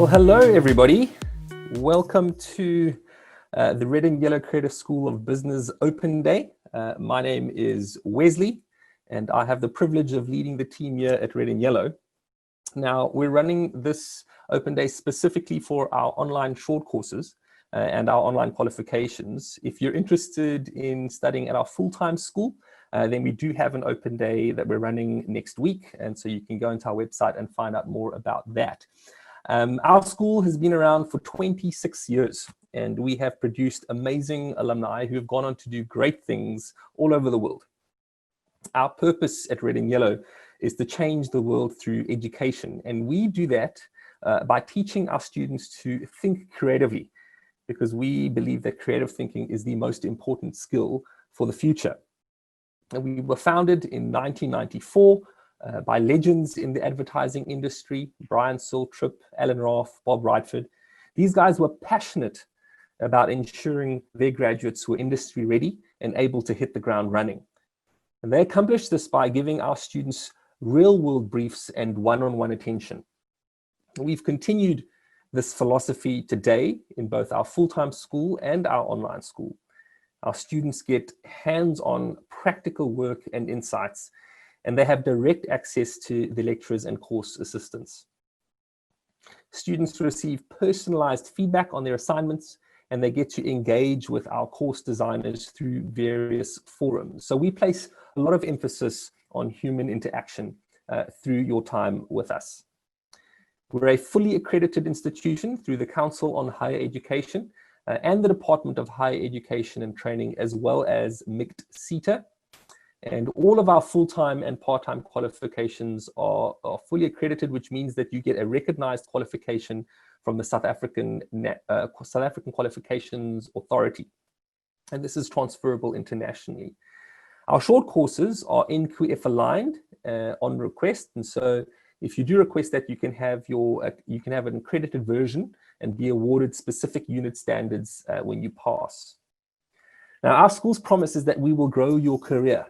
Well, hello, everybody. Welcome to the Red and Yellow Creative School of Business Open Day. My name is Wesley, and I have the privilege of leading the team here at Red and Yellow. Now, we're running this Open Day specifically for our online short courses and our online qualifications. If you're interested in studying at our full-time school, then we do have an Open Day that we're running next week, and so you can go into our website and find out more about that. Our school has been around for 26 years, and we have produced amazing alumni who have gone on to do great things all over the world. Our purpose at Red and Yellow is to change the world through education, and we do that by teaching our students to think creatively, because we believe that creative thinking is the most important skill for the future. And we were founded in 1994 by legends in the advertising industry, Brian Saltrip, Alan Roth, Bob Rightford. These guys were passionate about ensuring their graduates were industry ready and able to hit the ground running. And they accomplished this by giving our students real-world briefs and one-on-one attention. We've continued this philosophy today in both our full-time school and our online school. Our students get hands-on practical work and insights, and they have direct access to the lecturers and course assistants. Students receive personalized feedback on their assignments, and they get to engage with our course designers through various forums. So we place a lot of emphasis on human interaction through your time with us. We're a fully accredited institution through the Council on Higher Education and the Department of Higher Education and Training, as well as MICT CETA. And all of our full-time and part-time qualifications are fully accredited, which means that you get a recognized qualification from the South African Qualifications Authority. And this is transferable internationally. Our short courses are NQF aligned on request. And so if you do request that, you can have an accredited version and be awarded specific unit standards when you pass. Now, our school's promise is that we will grow your career.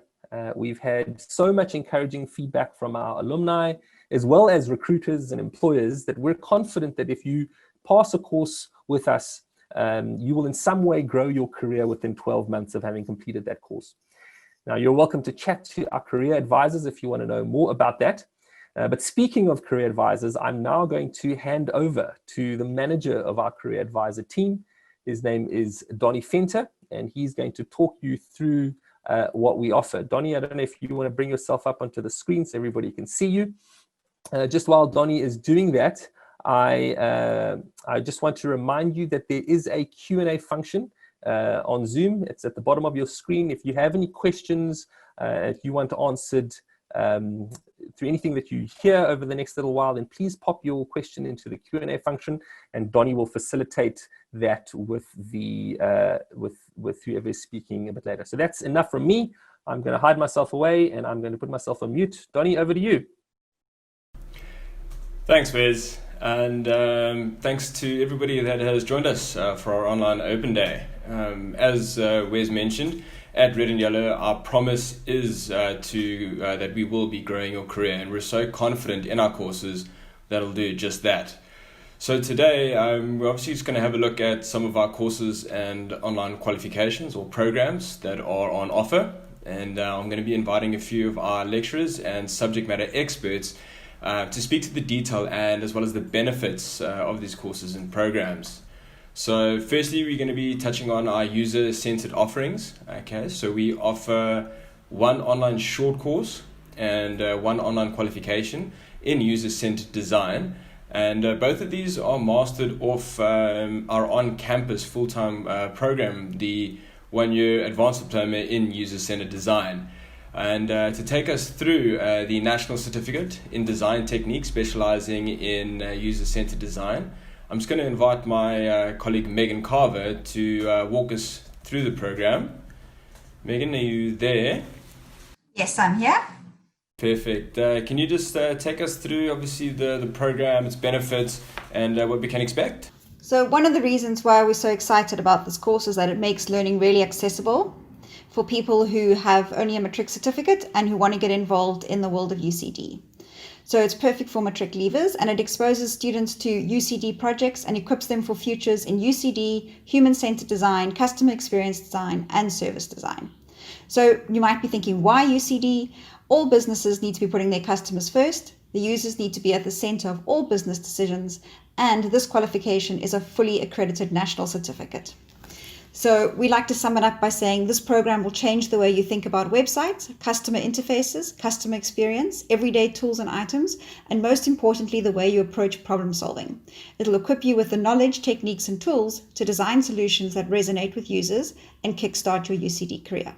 We've had so much encouraging feedback from our alumni, as well as recruiters and employers, that we're confident that if you pass a course with us, you will in some way grow your career within 12 months of having completed that course. Now, you're welcome to chat to our career advisors if you want to know more about that. But speaking of career advisors, I'm now going to hand over to the manager of our career advisor team. His name is Donnie Fenter, and he's going to talk you through what we offer. Donnie, I don't know if you want to bring yourself up onto the screen so everybody can see you. Just while Donnie is doing that, I just want to remind you that there is a Q&A function on Zoom. It's at the bottom of your screen. If you have any questions, if you want answered through anything that you hear over the next little while, then please pop your question into the Q&A function, and Donnie will facilitate that with whoever is speaking a bit later. So that's enough from me. I'm going to hide myself away, and I'm going to put myself on mute. Donnie, over to you. Thanks, Wes, and thanks to everybody that has joined us for our online open day. As Wes mentioned, at Red and Yellow, our promise is that we will be growing your career, and we're so confident in our courses that'll do just that. So today, we're obviously just going to have a look at some of our courses and online qualifications or programs that are on offer, and I'm going to be inviting a few of our lecturers and subject matter experts to speak to the detail and as well as the benefits of these courses and programs. So firstly, we're going to be touching on our user-centered offerings. Okay, so we offer one online short course and one online qualification in user-centered design. And both of these are mastered off our on-campus full-time program, the one-year advanced diploma in user-centered design. And to take us through the National Certificate in Design Technique, specializing in user-centered design, I'm just going to invite my colleague Megan Carver to walk us through the program. Megan, are you there? Yes, I'm here. Perfect. Can you just take us through, obviously, the program, its benefits, and what we can expect? So one of the reasons why we're so excited about this course is that it makes learning really accessible for people who have only a matric certificate and who want to get involved in the world of UCD. So it's perfect for matric leavers, and it exposes students to UCD projects and equips them for futures in UCD, human-centered design, customer experience design, and service design. So you might be thinking, why UCD? All businesses need to be putting their customers first. The users need to be at the center of all business decisions, and this qualification is a fully accredited national certificate. So we like to sum it up by saying this program will change the way you think about websites, customer interfaces, customer experience, everyday tools and items, and most importantly, the way you approach problem solving. It'll equip you with the knowledge, techniques, and tools to design solutions that resonate with users and kickstart your UCD career.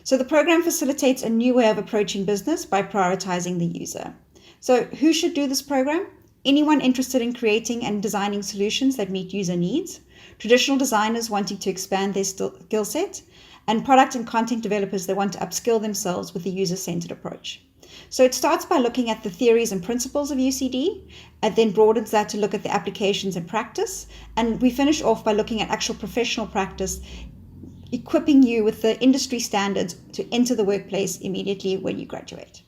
So the program facilitates a new way of approaching business by prioritizing the user. So who should do this program? Anyone interested in creating and designing solutions that meet user needs, traditional designers wanting to expand their skill set, and product and content developers that want to upskill themselves with a user-centered approach. So it starts by looking at the theories and principles of UCD, and then broadens that to look at the applications and practice. And we finish off by looking at actual professional practice, equipping you with the industry standards to enter the workplace immediately when you graduate.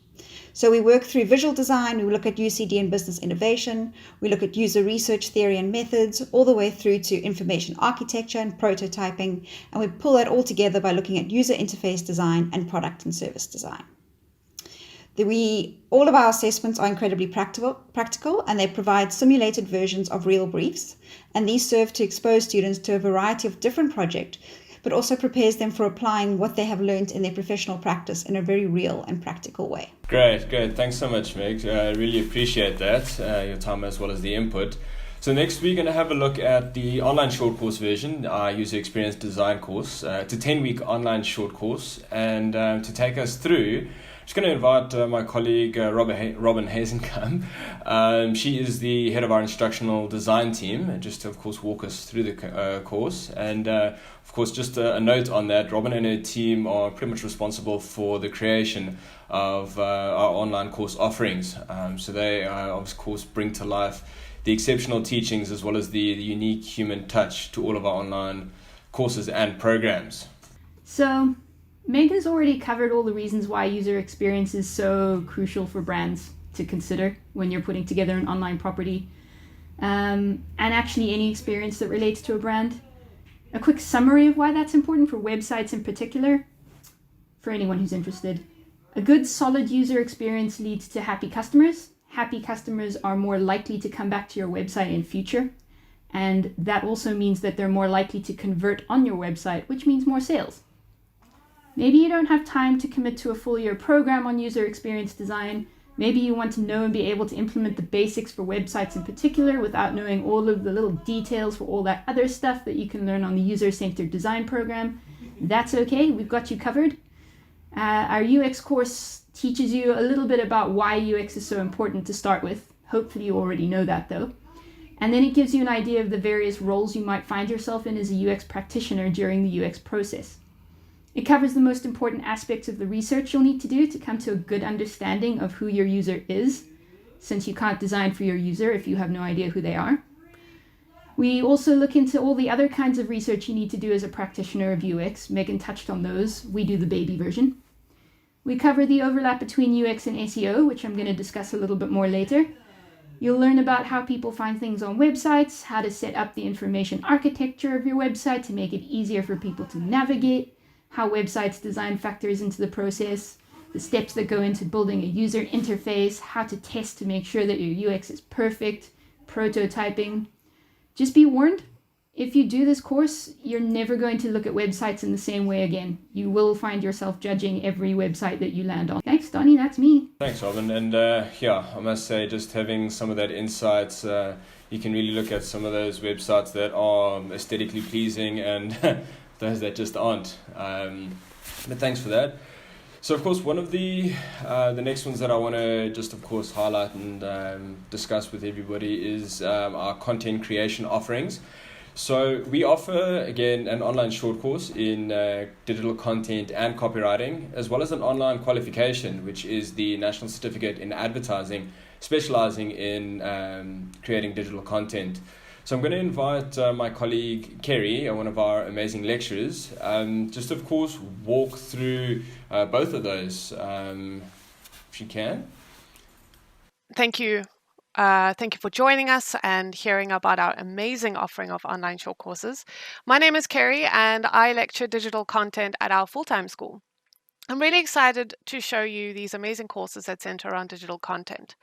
So we work through visual design, we look at UCD and business innovation, we look at user research theory and methods, all the way through to information architecture and prototyping, and we pull that all together by looking at user interface design and product and service design. All of our assessments are incredibly practical, and they provide simulated versions of real briefs, and these serve to expose students to a variety of different projects, but also prepares them for applying what they have learned in their professional practice in a very real and practical way. Great. Thanks so much, Meg. I really appreciate that, your time as well as the input. So next we're going to have a look at the online short course version, our User Experience Design course. It's a 10-week online short course, and to take us through, I'm just going to invite my colleague Robin Hazenkamp. She is the head of our Instructional Design team, just to, of course, walk us through the course. And, of course, just a note on that, Robin and her team are pretty much responsible for the creation of our online course offerings. So they, of course, bring to life the exceptional teachings as well as the unique human touch to all of our online courses and programs. So Meg has already covered all the reasons why user experience is so crucial for brands to consider when you're putting together an online property, and actually any experience that relates to a brand. A quick summary of why that's important for websites in particular, for anyone who's interested. A good, solid user experience leads to happy customers. Happy customers are more likely to come back to your website in future, and that also means that they're more likely to convert on your website, which means more sales. Maybe you don't have time to commit to a full year program on user experience design. Maybe you want to know and be able to implement the basics for websites in particular without knowing all of the little details for all that other stuff that you can learn on the User-Centered Design program. That's okay, we've got you covered. Our UX course teaches you a little bit about why UX is so important to start with. Hopefully you already know that though. And then it gives you an idea of the various roles you might find yourself in as a UX practitioner during the UX process. It covers the most important aspects of the research you'll need to do to come to a good understanding of who your user is, since you can't design for your user if you have no idea who they are. We also look into all the other kinds of research you need to do as a practitioner of UX. Megan touched on those. We do the baby version. We cover the overlap between UX and SEO, which I'm going to discuss a little bit more later. You'll learn about how people find things on websites, how to set up the information architecture of your website to make it easier for people to navigate, how websites design factors into the process, the steps that go into building a user interface, how to test to make sure that your UX is perfect, prototyping. Just be warned, if you do this course, you're never going to look at websites in the same way again. You will find yourself judging every website that you land on. Thanks, Donnie, that's me. Thanks, Robin. And I must say, just having some of that insights, you can really look at some of those websites that are aesthetically pleasing and those that just aren't. But thanks for that. So, of course, one of the next ones that I want to just, of course, highlight and discuss with everybody is our content creation offerings. So we offer, again, an online short course in digital content and copywriting, as well as an online qualification, which is the National Certificate in Advertising, specializing in creating digital content. So I'm going to invite my colleague Kerry, one of our amazing lecturers, just of course walk through both of those, if she can. thank you. Thank you for joining us and hearing about our amazing offering of online short courses. My name is Kerry and I lecture digital content at our full-time school. I'm really excited to show you these amazing courses that center around digital content.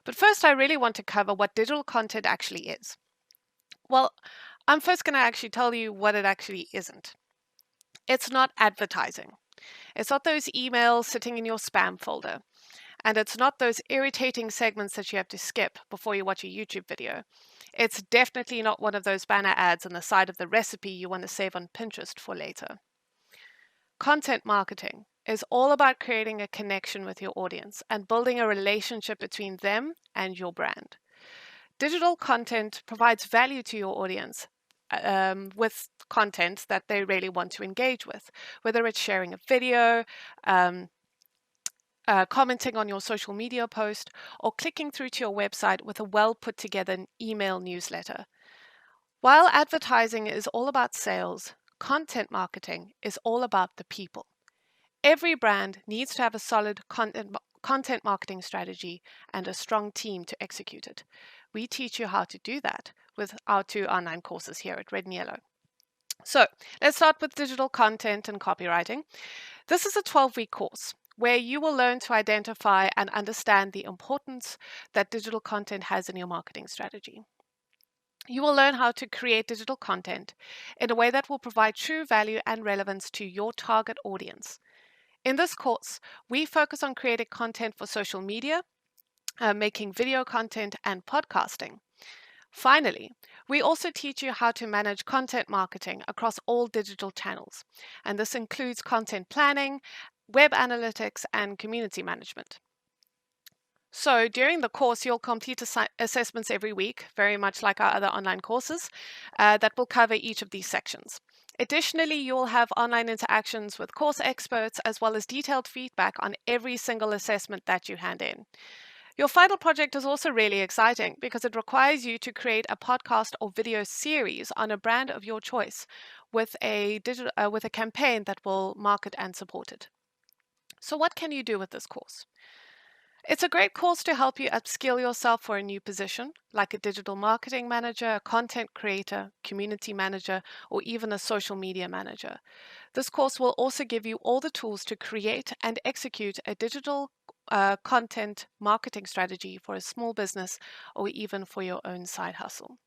But first, I really want to cover what digital content actually is. Well, I'm first going to actually tell you what it actually isn't. It's not advertising. It's not those emails sitting in your spam folder. And it's not those irritating segments that you have to skip before you watch a YouTube video. It's definitely not one of those banner ads on the side of the recipe you want to save on Pinterest for later. Content marketing is all about creating a connection with your audience and building a relationship between them and your brand. Digital content provides value to your audience with content that they really want to engage with, whether it's sharing a video, commenting on your social media post, or clicking through to your website with a well put together email newsletter. While advertising is all about sales, content marketing is all about the people. Every brand needs to have a solid content marketing strategy and a strong team to execute it. We teach you how to do that with our 2 online courses here at Red and Yellow. So let's start with digital content and copywriting. This is a 12-week course where you will learn to identify and understand the importance that digital content has in your marketing strategy. You will learn how to create digital content in a way that will provide true value and relevance to your target audience. In this course, we focus on creating content for social media, making video content, and podcasting. Finally, we also teach you how to manage content marketing across all digital channels, and this includes content planning, web analytics, and community management. So during the course, you'll complete assessments every week, very much like our other online courses, that will cover each of these sections. Additionally, you will have online interactions with course experts, as well as detailed feedback on every single assessment that you hand in. Your final project is also really exciting because it requires you to create a podcast or video series on a brand of your choice with a campaign that will market and support it. So what can you do with this course? It's a great course to help you upskill yourself for a new position, like a digital marketing manager, a content creator, community manager, or even a social media manager. This course will also give you all the tools to create and execute a digital content marketing strategy for a small business or even for your own side hustle.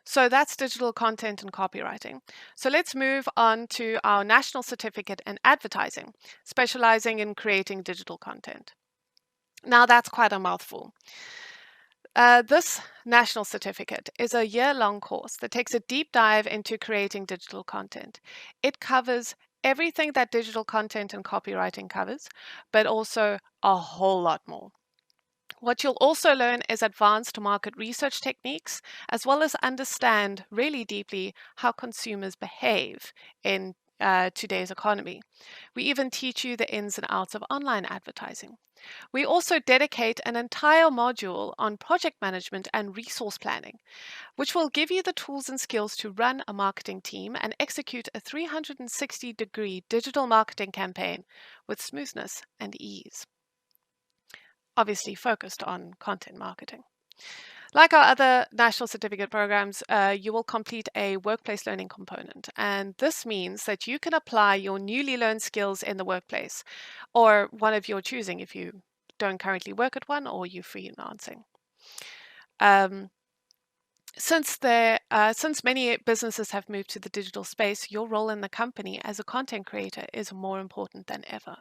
So that's digital content and copywriting. So let's move on to our National Certificate in Advertising, specializing in creating digital content. Now that's quite a mouthful. This National Certificate is a year-long course that takes a deep dive into creating digital content. It covers everything that digital content and copywriting covers, but also a whole lot more. What you'll also learn is advanced market research techniques, as well as understand really deeply how consumers behave in today's economy. We even teach you the ins and outs of online advertising. We also dedicate an entire module on project management and resource planning, which will give you the tools and skills to run a marketing team and execute a 360-degree digital marketing campaign with smoothness and ease. Obviously focused on content marketing. Like our other national certificate programs, you will complete a workplace learning component. And this means that you can apply your newly learned skills in the workplace, or one of your choosing if you don't currently work at one or you're freelancing. Since many businesses have moved to the digital space, your role in the company as a content creator is more important than ever.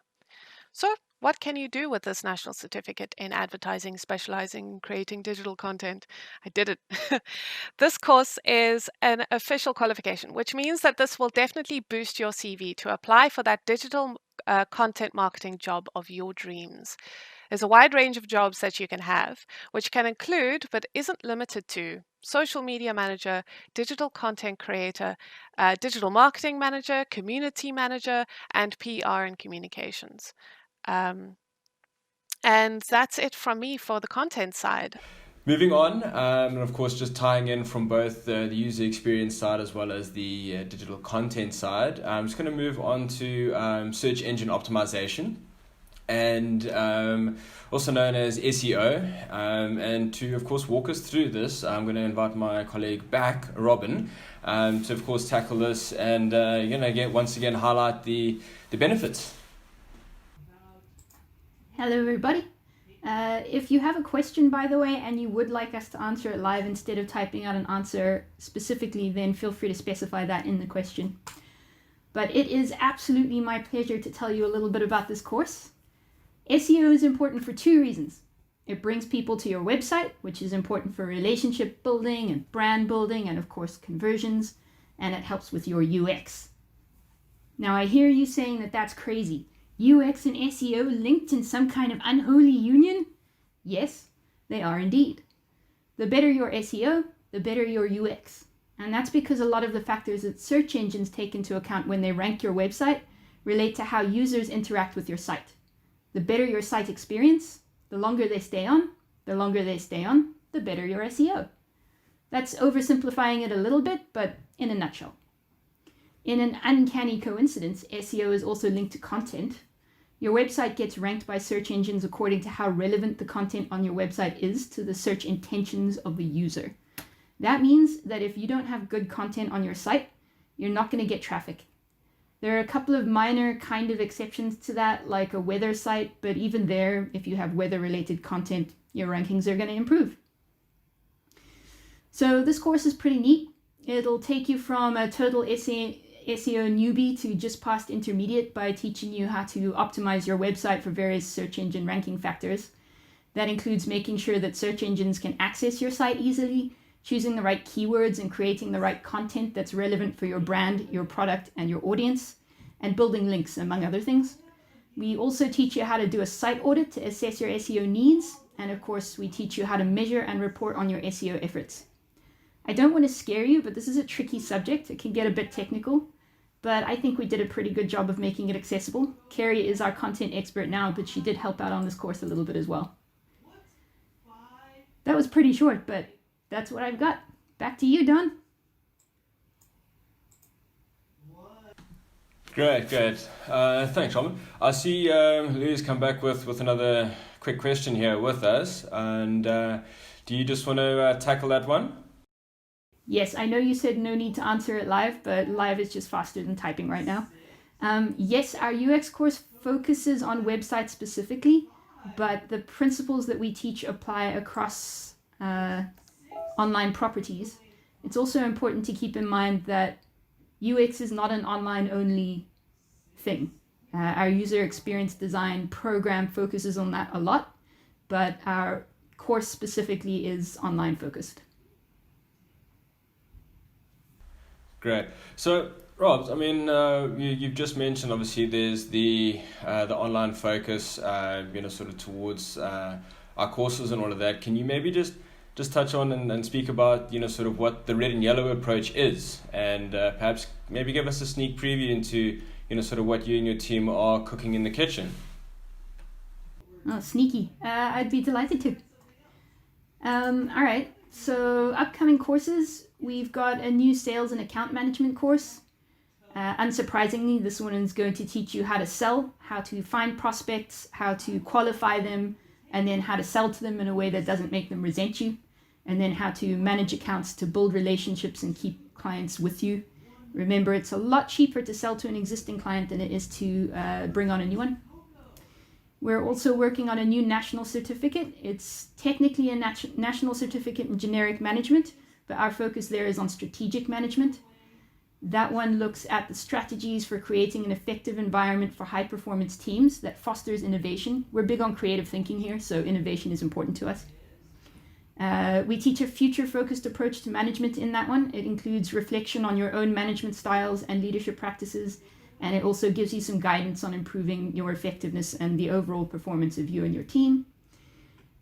So what can you do with this National Certificate in Advertising, specializing in creating digital content? I did it. This course is an official qualification, which means that this will definitely boost your CV to apply for that digital content marketing job of your dreams. There's a wide range of jobs that you can have, which can include, but isn't limited to, social media manager, digital content creator, digital marketing manager, community manager, and PR and communications. And that's it from me for the content side. Moving on, and of course just tying in from both the user experience side as well as the digital content side, I'm just going to move on to search engine optimization. and also known as SEO. And to, of course, walk us through this, I'm going to invite my colleague back, Robin, to, of course, tackle this and, once again, highlight the benefits. Hello, everybody. If you have a question, by the way, and you would like us to answer it live instead of typing out an answer specifically, then feel free to specify that in the question. But it is absolutely my pleasure to tell you a little bit about this course. SEO is important for two reasons. It brings people to your website, which is important for relationship building and brand building and, of course, conversions, and it helps with your UX. Now, I hear you saying that that's crazy. UX and SEO linked in some kind of unholy union? Yes, they are indeed. The better your SEO, the better your UX. And that's because a lot of the factors that search engines take into account when they rank your website relate to how users interact with your site. The better your site experience, the longer they stay on, the better your SEO. That's oversimplifying it a little bit, but in a nutshell. In an uncanny coincidence, SEO is also linked to content. Your website gets ranked by search engines according to how relevant the content on your website is to the search intentions of the user. That means that if you don't have good content on your site, you're not going to get traffic. There are a couple of minor kind of exceptions to that, like a weather site, but even there, if you have weather-related content, your rankings are going to improve. So this course is pretty neat. It'll take you from a total SEO newbie to just past intermediate by teaching you how to optimize your website for various search engine ranking factors. That includes making sure that search engines can access your site easily, choosing the right keywords and creating the right content that's relevant for your brand, your product, and your audience, and building links, among other things. We also teach you how to do a site audit to assess your SEO needs, and of course, we teach you how to measure and report on your SEO efforts. I don't want to scare you, but this is a tricky subject. It can get a bit technical, but I think we did a pretty good job of making it accessible. Carrie is our content expert now, but she did help out on this course a little bit as well. That was pretty short, but that's what I've got. Back to you, Don. Great. Thanks, Robin. I see Lou's come back with another quick question here with us. And do you just want to tackle that one? Yes, I know you said no need to answer it live, but live is just faster than typing right now. Yes, our UX course focuses on websites specifically, but the principles that we teach apply across online properties. It's also important to keep in mind that UX is not an online-only thing. Our user experience design program focuses on that a lot, but our course specifically is online focused. Great. So, Rob, I mean, you've just mentioned obviously there's the online focus, sort of towards our courses and all of that. Can you maybe just touch on and speak about, sort of what the red and yellow approach is, and perhaps maybe give us a sneak preview into, sort of what you and your team are cooking in the kitchen? Oh, sneaky. I'd be delighted to. All right. So upcoming courses, we've got a new sales and account management course. Unsurprisingly, this one is going to teach you how to sell, how to find prospects, how to qualify them, and then how to sell to them in a way that doesn't make them resent you, and then how to manage accounts to build relationships and keep clients with you. Remember, it's a lot cheaper to sell to an existing client than it is to bring on a new one. We're also working on a new national certificate. It's technically a national certificate in generic management, but our focus there is on strategic management. That one looks at the strategies for creating an effective environment for high-performance teams that fosters innovation. We're big on creative thinking here, so innovation is important to us. We teach a future-focused approach to management in that one. It includes reflection on your own management styles and leadership practices, and it also gives you some guidance on improving your effectiveness and the overall performance of you and your team.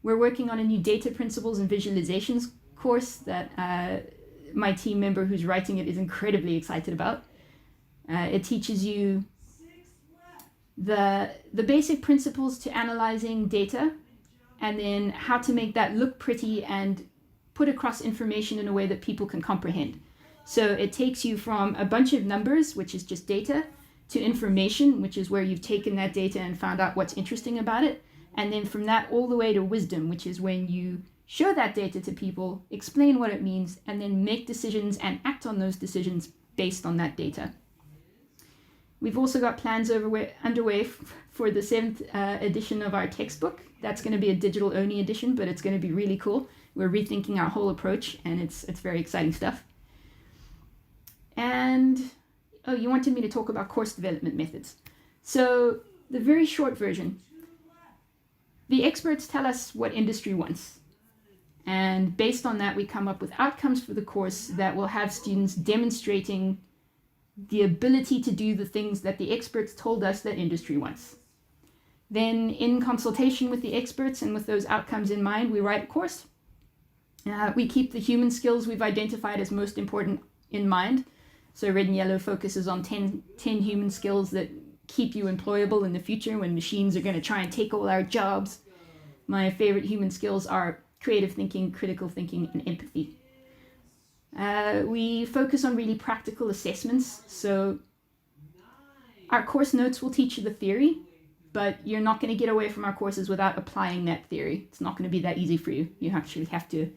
We're working on a new data principles and visualizations course that my team member who's writing it is incredibly excited about. It teaches you the basic principles to analyzing data, and then how to make that look pretty and put across information in a way that people can comprehend. So it takes you from a bunch of numbers, which is just data, to information, which is where you've taken that data and found out what's interesting about it. And then from that all the way to wisdom, which is when you show that data to people, explain what it means, and then make decisions and act on those decisions based on that data. We've also got plans underway for the 7th edition of our textbook. That's going to be a digital-only edition, but it's going to be really cool. We're rethinking our whole approach, and it's very exciting stuff. And, oh, you wanted me to talk about course development methods. So the very short version, the experts tell us what industry wants. And based on that, we come up with outcomes for the course that will have students demonstrating the ability to do the things that the experts told us that industry wants. Then in consultation with the experts and with those outcomes in mind, we write a course. We keep the human skills we've identified as most important in mind. So Red and Yellow focuses on 10 human skills that keep you employable in the future when machines are going to try and take all our jobs. My favorite human skills are creative thinking, critical thinking, and empathy. We focus on really practical assessments. So our course notes will teach you the theory, but you're not going to get away from our courses without applying that theory. It's not going to be that easy for you. You actually have to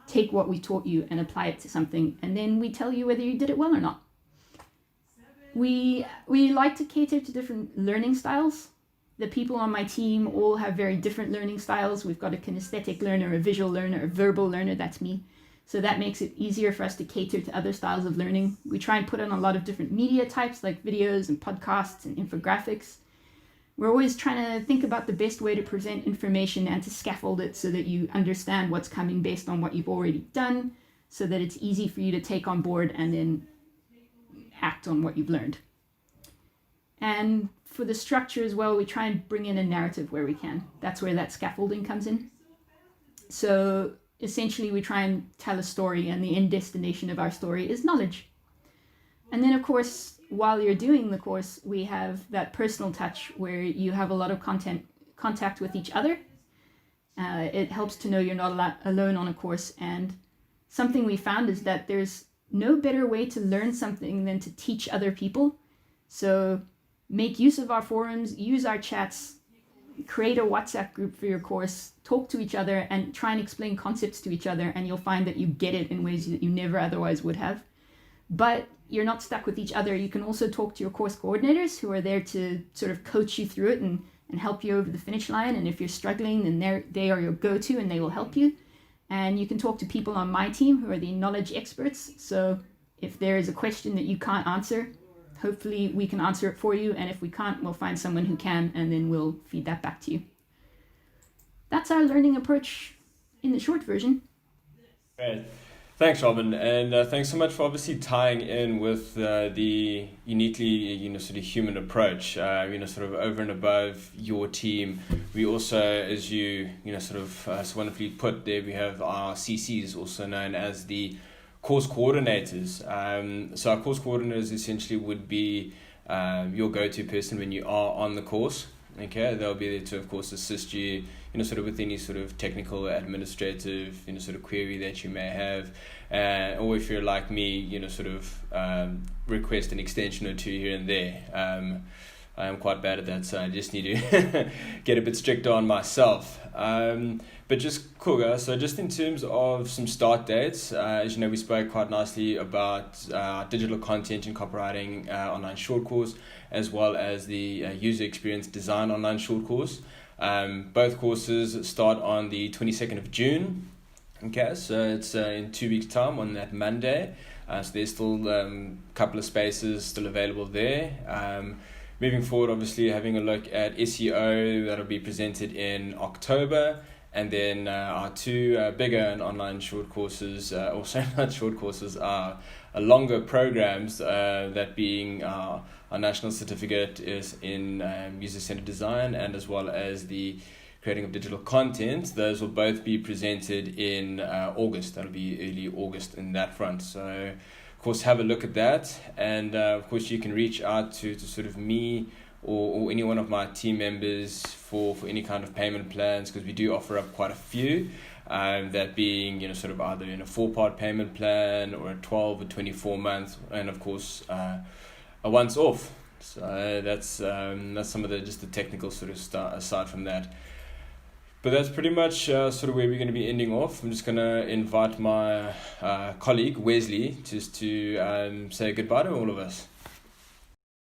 take what we taught you and apply it to something, and then we tell you whether you did it well or not. We like to cater to different learning styles. The people on my team all have very different learning styles. We've got a kinesthetic learner, a visual learner, a verbal learner, that's me. So that makes it easier for us to cater to other styles of learning. We try and put on a lot of different media types like videos and podcasts and infographics. We're always trying to think about the best way to present information and to scaffold it so that you understand what's coming based on what you've already done, so that it's easy for you to take on board and then act on what you've learned. And for the structure as well, we try and bring in a narrative where we can. That's where that scaffolding comes in. So essentially we try and tell a story, and the end destination of our story is knowledge. And then of course, while you're doing the course, we have that personal touch where you have a lot of contact with each other. It helps to know you're not alone on a course. And something we found is that there's no better way to learn something than to teach other people. So make use of our forums, use our chats, create a WhatsApp group for your course, talk to each other and try and explain concepts to each other, and you'll find that you get it in ways that you never otherwise would have. But you're not stuck with each other. You can also talk to your course coordinators who are there to sort of coach you through it and help you over the finish line. And if you're struggling, then they are your go-to and they will help you. And you can talk to people on my team who are the knowledge experts. So if there is a question that you can't answer, hopefully we can answer it for you. And if we can't, we'll find someone who can, and then we'll feed that back to you. That's our learning approach in the short version. Great. Thanks, Robin, and thanks so much for obviously tying in with the uniquely, sort of human approach. Sort of over and above your team, we also, as you, sort of so wonderfully put there, we have our CCs, also known as the course coordinators. So our course coordinators essentially would be your go-to person when you are on the course. Okay, they'll be there to, of course, assist you, sort of with any sort of technical, administrative, sort of query that you may have. Or if you're like me, sort of request an extension or two here and there. I am quite bad at that, so I just need to get a bit stricter on myself. But just cool, guys. So just in terms of some start dates, as you know, we spoke quite nicely about digital content and copywriting online short course, as well as the user experience design online short course. Both courses start on the 22nd of June. Okay, so it's in 2 weeks' time on that Monday. So there's still a couple of spaces still available there. Moving forward, obviously, having a look at SEO, that'll be presented in October. And then our two bigger and online short courses, also not short courses, are longer programs, that being our national certificate is in User-Centered Design, and as well as the creating of digital content. Those will both be presented in August. That'll be early August in that front. So, of course, have a look at that. And, of course, you can reach out to sort of me or any one of my team members for any kind of payment plans, because we do offer up quite a few, that being, sort of either in a 4-part payment plan or a 12 or 24 month, and of course, a once off. So that's some of the technical sort of start aside from that. But that's pretty much sort of where we're going to be ending off. I'm just going to invite my colleague Wesley just to say goodbye to all of us.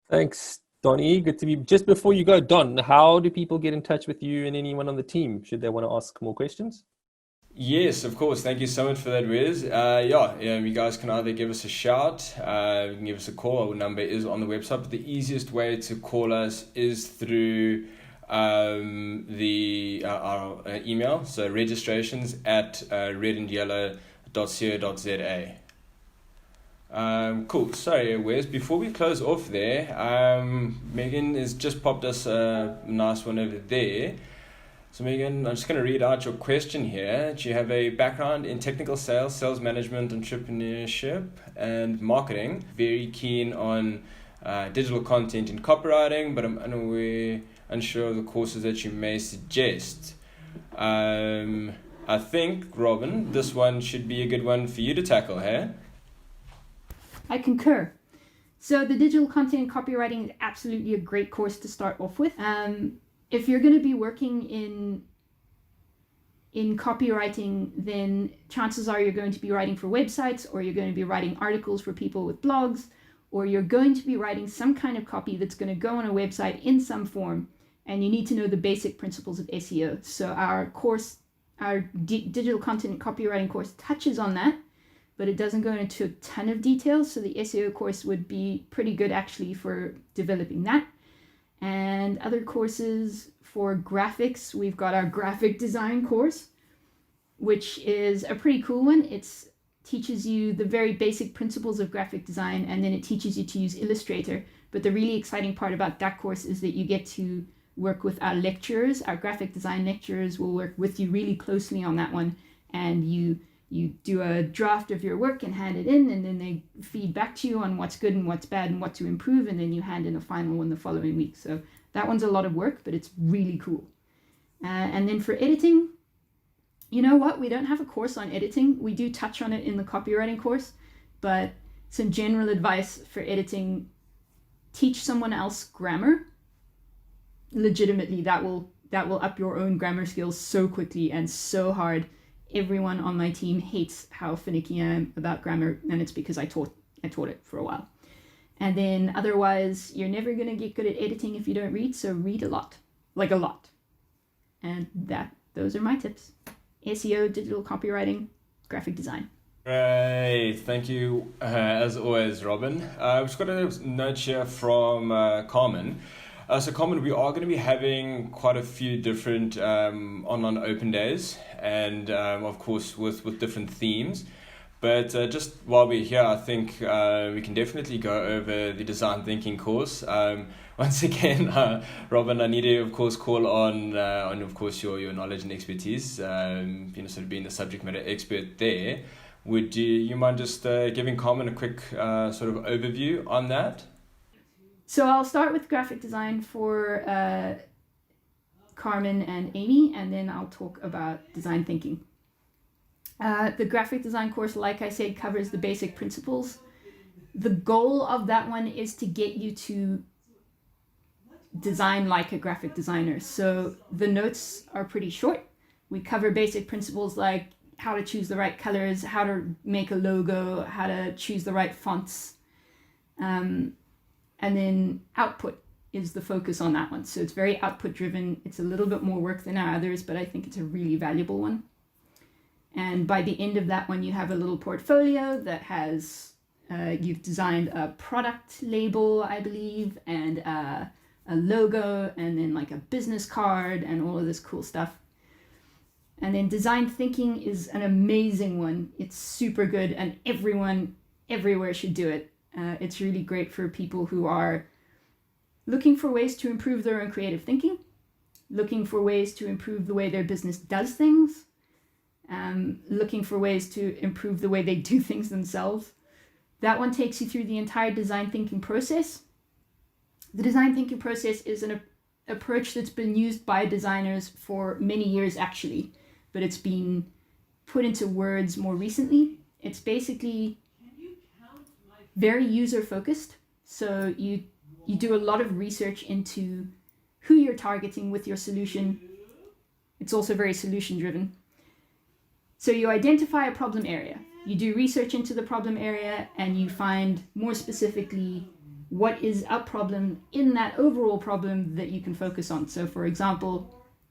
Thanks, Donnie. Good to be. Just before you go, Don, how do people get in touch with you and anyone on the team should they want to ask more questions? Yes, of course. Thank you so much for that, Wes. You guys can either give us a shout, you can give us a call. Our number is on the website, but the easiest way to call us is through our email. So registrations at redandyellow.co.za. Cool. Sorry, Wes. Before we close off there, Megan has just popped us a nice one over there. So Megan, I'm just going to read out your question here. Do you have a background in technical sales, sales management, entrepreneurship, and marketing? Very keen on digital content and copywriting, but I'm unsure of the courses that you may suggest. I think, Robin, this one should be a good one for you to tackle, hey? I concur. So the digital content and copywriting is absolutely a great course to start off with. If you're going to be working in copywriting, then chances are you're going to be writing for websites, or you're going to be writing articles for people with blogs, or you're going to be writing some kind of copy that's going to go on a website in some form, and you need to know the basic principles of SEO. So our digital content and copywriting course touches on that, but it doesn't go into a ton of details. So the SEO course would be pretty good actually for developing that. And other courses for graphics, we've got our graphic design course, which is a pretty cool one. It teaches you the very basic principles of graphic design, and then it teaches you to use Illustrator. But the really exciting part about that course is that you get to work with our lecturers. Our graphic design lecturers will work with you really closely on that one, and you do a draft of your work and hand it in, and then they feed back to you on what's good and what's bad and what to improve, and then you hand in a final one the following week. So that one's a lot of work, but it's really cool. And then for editing, you know what? We don't have a course on editing. We do touch on it in the copywriting course, but some general advice for editing: teach someone else grammar. Legitimately, that will up your own grammar skills so quickly and so hard. Everyone on my team hates how finicky I am about grammar, and it's because I taught it for a while. And then otherwise, you're never going to get good at editing if you don't read, so read a lot. Like a lot. And those are my tips. SEO, digital copywriting, graphic design. Great, thank you as always, Robin. I've just got a note here from Carmen. So Carmen, we are going to be having quite a few different online open days, and of course with different themes. But just while we're here, I think we can definitely go over the design thinking course. Once again, Robin, I need to of course call on of course your knowledge and expertise. Sort of being the subject matter expert there. Would you mind just giving Carmen a quick sort of overview on that? So I'll start with graphic design for Carmen and Amy, and then I'll talk about design thinking. The graphic design course, like I said, covers the basic principles. The goal of that one is to get you to design like a graphic designer. So the notes are pretty short. We cover basic principles like how to choose the right colors, how to make a logo, how to choose the right fonts. And then output is the focus on that one. So it's very output driven. It's a little bit more work than our others, but I think it's a really valuable one. And by the end of that one, you have a little portfolio that has, you've designed a product label, I believe, and a logo, and then like a business card and all of this cool stuff. And then design thinking is an amazing one. It's super good, and everyone everywhere should do it. It's really great for people who are looking for ways to improve their own creative thinking, looking for ways to improve the way their business does things, looking for ways to improve the way they do things themselves. That one takes you through the entire design thinking process. The design thinking process is an approach that's been used by designers for many years actually, but it's been put into words more recently. It's basically very user focused. So you you do a lot of research into who you're targeting with your solution. It's also very solution driven. So you identify a problem area, you do research into the problem area, and you find more specifically what is a problem in that overall problem that you can focus on. So for example,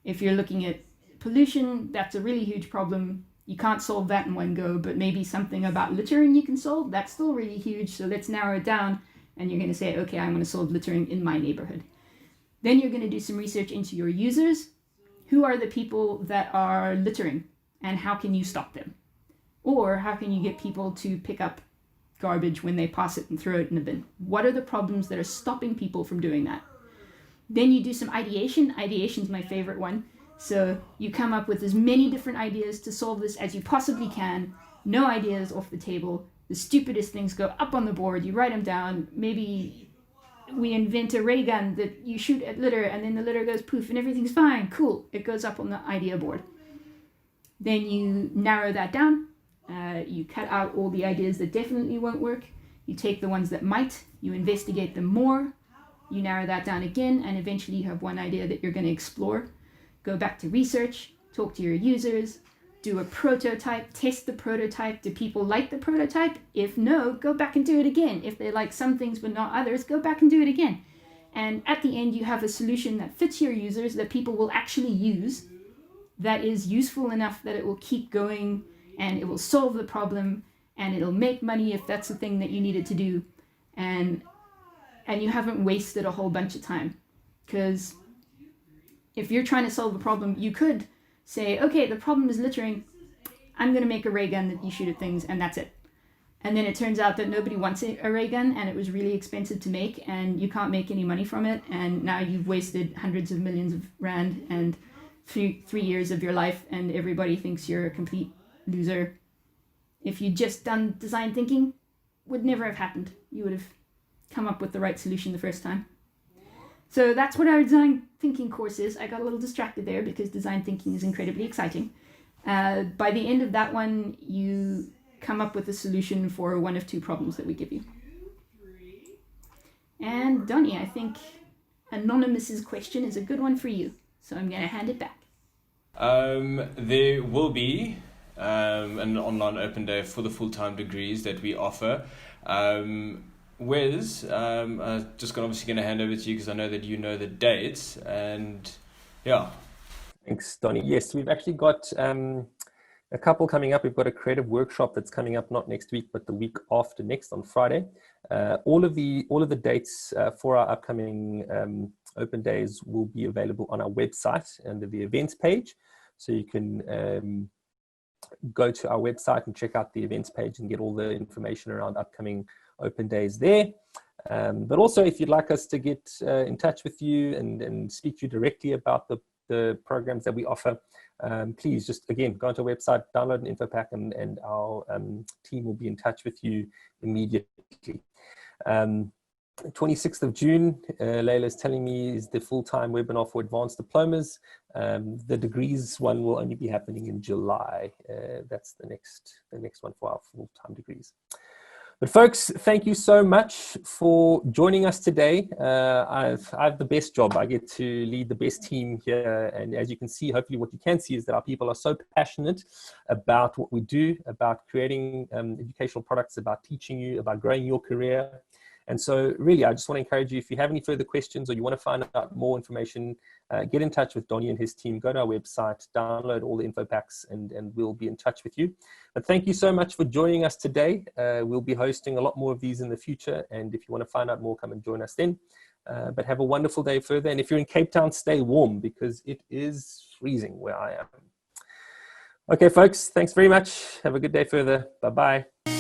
if you're looking at pollution, that's a really huge problem. You can't solve that in one go, but maybe something about littering you can solve, that's still really huge. So let's narrow it down, and you're going to say, okay, I'm going to solve littering in my neighborhood. Then you're going to do some research into your users. Who are the people that are littering, and how can you stop them? Or how can you get people to pick up garbage when they pass it and throw it in the bin? What are the problems that are stopping people from doing that? Then you do some ideation. Ideation's my favorite one. So you come up with as many different ideas to solve this as you possibly can. No ideas off the table. The stupidest things go up on the board. You write them down. Maybe we invent a ray gun that you shoot at litter, and then the litter goes poof and everything's fine. Cool. It goes up on the idea board. Then you narrow that down. You cut out all the ideas that definitely won't work. You take the ones that might. You investigate them more. You narrow that down again, and eventually you have one idea that you're going to explore. Go back to research. Talk to your users. Do a prototype. Test the prototype. Do people like the prototype? If no, go back and do it again. If they like some things but not others, go back and do it again. And at the end, you have a solution that fits your users, that people will actually use, that is useful enough that it will keep going, and it will solve the problem, and it'll make money if that's the thing that you needed to do. And you haven't wasted a whole bunch of time. Because if you're trying to solve a problem, you could say, okay, the problem is littering. I'm going to make a ray gun that you shoot at things, and that's it. And then it turns out that nobody wants a ray gun, and it was really expensive to make, and you can't make any money from it. And now you've wasted hundreds of millions of rand and 3 years of your life, and everybody thinks you're a complete loser. If you'd just done design thinking, would never have happened. You would have come up with the right solution the first time. So that's what our design thinking course is. I got a little distracted there because design thinking is incredibly exciting. By the end of that one, you come up with a solution for one of 2 problems that we give you. And Donnie, I think Anonymous's question is a good one for you. So I'm going to hand it back. There will be an online open day for the full-time degrees that we offer. Wes, I'm just obviously going to hand over to you because I know that you know the dates, and yeah. Thanks, Donnie. Yes, we've actually got a couple coming up. We've got a creative workshop that's coming up not next week, but the week after next on Friday. All of the dates for our upcoming open days will be available on our website under the events page. So you can go to our website and check out the events page and get all the information around upcoming open days there. But also, if you'd like us to get in touch with you and speak to you directly about the programs that we offer, please just, again, go onto our website, download an info pack, and our team will be in touch with you immediately. 26th of June, Layla is telling me, is the full-time webinar for advanced diplomas. The degrees one will only be happening in July. That's the next one for our full-time degrees. But folks, thank you so much for joining us today. I have the best job. I get to lead the best team here. And as you can see, hopefully what you can see is that our people are so passionate about what we do, about creating educational products, about teaching you, about growing your career. And so really, I just want to encourage you, if you have any further questions or you want to find out more information, get in touch with Donnie and his team. Go to our website, download all the info packs, and we'll be in touch with you. But thank you so much for joining us today. We'll be hosting a lot more of these in the future. And if you want to find out more, come and join us then. But have a wonderful day further. And if you're in Cape Town, stay warm because it is freezing where I am. Okay, folks, thanks very much. Have a good day further. Bye-bye.